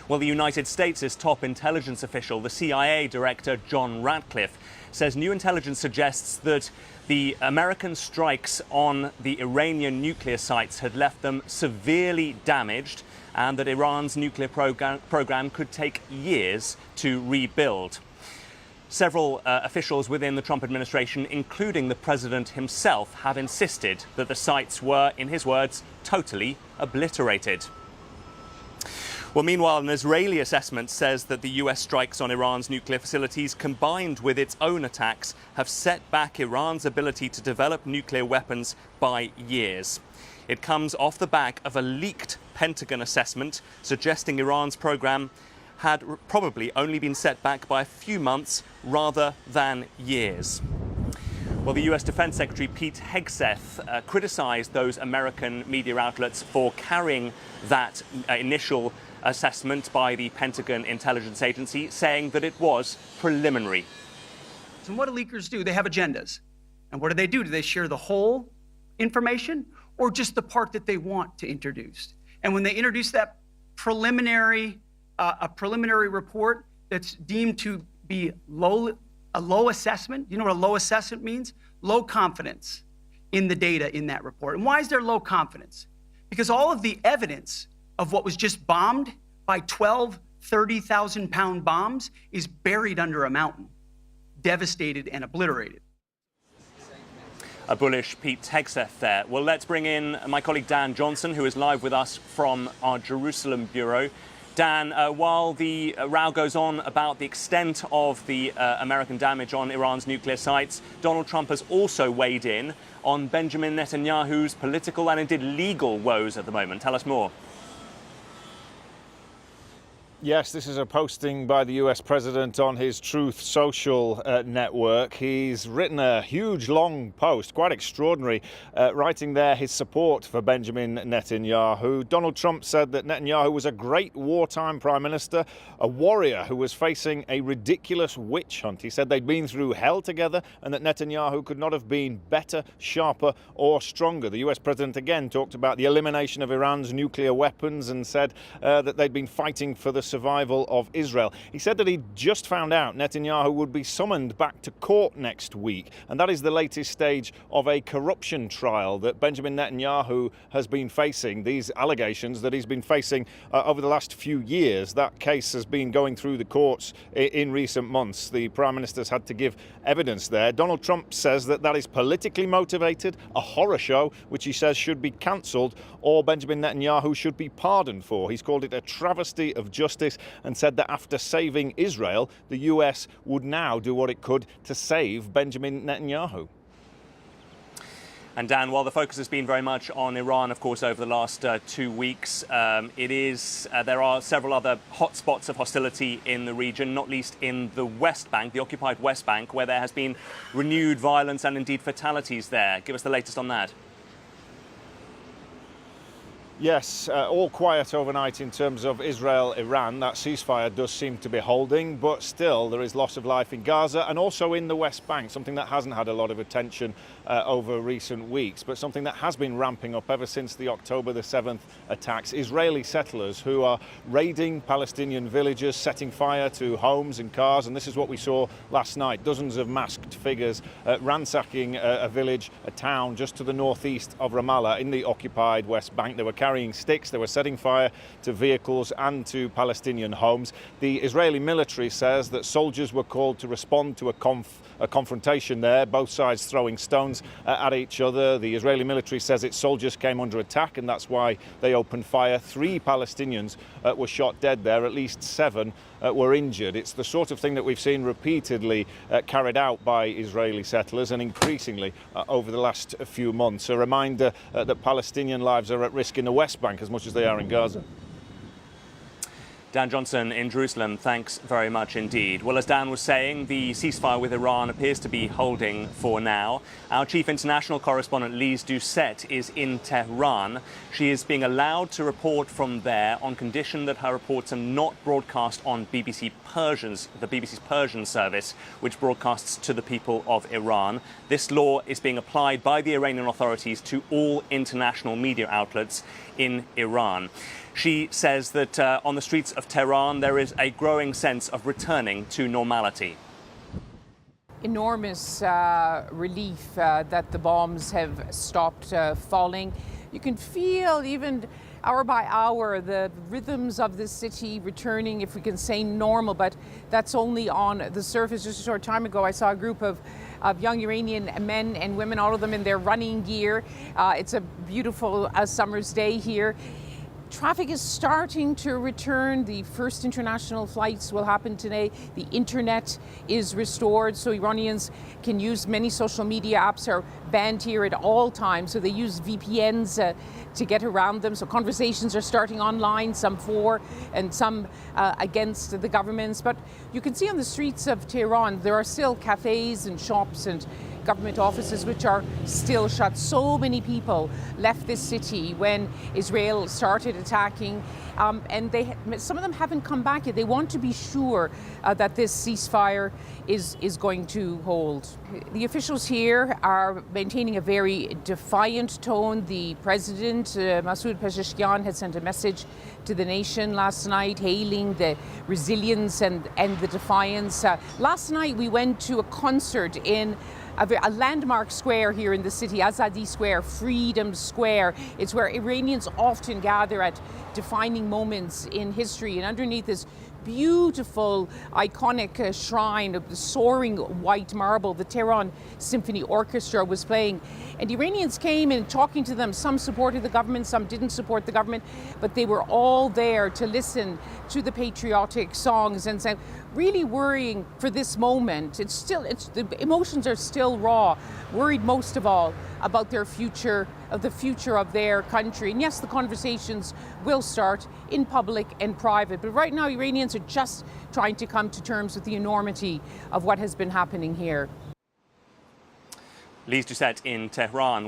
Well, the United States' top intelligence official, the CIA director John Ratcliffe, says new intelligence suggests that the American strikes on the Iranian nuclear sites had left them severely damaged and that Iran's nuclear program could take years to rebuild. Several officials within the Trump administration, including the president himself, have insisted that the sites were, in his words, totally obliterated. Well, meanwhile, an Israeli assessment says that the US strikes on Iran's nuclear facilities, combined with its own attacks, have set back Iran's ability to develop nuclear weapons by years. It comes off the back of a leaked Pentagon assessment suggesting Iran's program had probably only been set back by a few months rather than years. Well, the US Defense Secretary Pete Hegseth criticized those American media outlets for carrying that initial assessment by the Pentagon intelligence agency, saying that it was preliminary. And what do leakers do? They have agendas. And what do? Do they share the whole information or just the part that they want to introduce? And when they introduce that preliminary report that's deemed to be a low assessment, you know what a low assessment means? Low confidence in the data in that report. And why is there low confidence? Because all of the evidence of what was just bombed by 12 30,000-pound bombs is buried under a mountain, devastated and obliterated. A bullish Pete Hegseth there. Well, let's bring in my colleague Dan Johnson, who is live with us from our Jerusalem bureau. Dan, while the row goes on about the extent of the American damage on Iran's nuclear sites, Donald Trump has also weighed in on Benjamin Netanyahu's political and indeed legal woes at the moment. Tell us more. Yes, this is a posting by the US president on his Truth Social network. He's written a huge, long post, quite extraordinary, writing there his support for Benjamin Netanyahu. Donald Trump said that Netanyahu was a great wartime prime minister, a warrior who was facing a ridiculous witch hunt. He said they'd been through hell together and that Netanyahu could not have been better, sharper or stronger. The US president again talked about the elimination of Iran's nuclear weapons and said that they'd been fighting for the survival of Israel. He said that he just found out Netanyahu would be summoned back to court next week, and that is the latest stage of a corruption trial that Benjamin Netanyahu has been facing, these allegations that he's been facing over the last few years. That case has been going through the courts in recent months. The Prime Minister's had to give evidence there. Donald Trump says that that is politically motivated, a horror show, which he says should be cancelled or Benjamin Netanyahu should be pardoned for. He's called it a travesty of justice and said that after saving Israel, the US would now do what it could to save Benjamin Netanyahu. And Dan, while the focus has been very much on Iran, of course, over the last 2 weeks, there are several other hotspots of hostility in the region, not least in the West Bank, the occupied West Bank, where there has been renewed violence and indeed fatalities there. Give us the latest on that. Yes, all quiet overnight in terms of Israel-Iran. That ceasefire does seem to be holding, but still there is loss of life in Gaza and also in the West Bank, something that hasn't had a lot of attention over recent weeks, but something that has been ramping up ever since the October the 7th attacks. Israeli settlers who are raiding Palestinian villages, setting fire to homes and cars, and this is what we saw last night. Dozens of masked figures ransacking a village, a town just to the northeast of Ramallah in the occupied West Bank. They were carrying sticks, they were setting fire to vehicles and to Palestinian homes. The Israeli military says that soldiers were called to respond to a confrontation there, both sides throwing stones at each other. The Israeli military says its soldiers came under attack and that's why they opened fire. 3 Palestinians were shot dead there, at least 7 were injured. It's the sort of thing that we've seen repeatedly carried out by Israeli settlers and increasingly over the last few months. A reminder that Palestinian lives are at risk in the West Bank as much as they are in Gaza. Dan Johnson in Jerusalem, thanks very much indeed. Well, as Dan was saying, the ceasefire with Iran appears to be holding for now. Our chief international correspondent, Lise Doucette, is in Tehran. She is being allowed to report from there on condition that her reports are not broadcast on the BBC's Persian service, which broadcasts to the people of Iran. This law is being applied by the Iranian authorities to all international media outlets in Iran. She says that on the streets of Tehran there is a growing sense of returning to normality. Enormous relief that the bombs have stopped falling. You can feel even hour by hour the rhythms of the city returning, if we can say normal, but that's only on the surface. Just a short time ago I saw a group of young Iranian men and women, all of them in their running gear. It's a beautiful summer's day here. Traffic is starting to return. The first international flights will happen today. The internet is restored, so Iranians can use many social media apps are banned here at all times, so they use VPNs to get around them. So conversations are starting online, some for and some against the governments. But you can see on the streets of Tehran, there are still cafes and shops and government offices which are still shut. So many people left this city when Israel started attacking, and some of them haven't come back yet. They want to be sure that this ceasefire is going to hold. The officials here are maintaining a very defiant tone. The president, Masoud Pezeshkian, had sent a message to the nation last night, hailing the resilience and the defiance. Last night we went to a concert in a landmark square here in the city, Azadi Square, Freedom Square. It's where Iranians often gather at defining moments in history. And underneath this beautiful, iconic shrine of the soaring white marble, the Tehran Symphony Orchestra was playing. And Iranians came and talking to them. Some supported the government, some didn't support the government, but they were all there to listen to the patriotic songs and say, really worrying for this moment. The emotions are still raw, worried most of all about their future, of the future of their country. And yes, the conversations will start in public and private, but right now Iranians are just trying to come to terms with the enormity of what has been happening here. Lise Doucette in Tehran.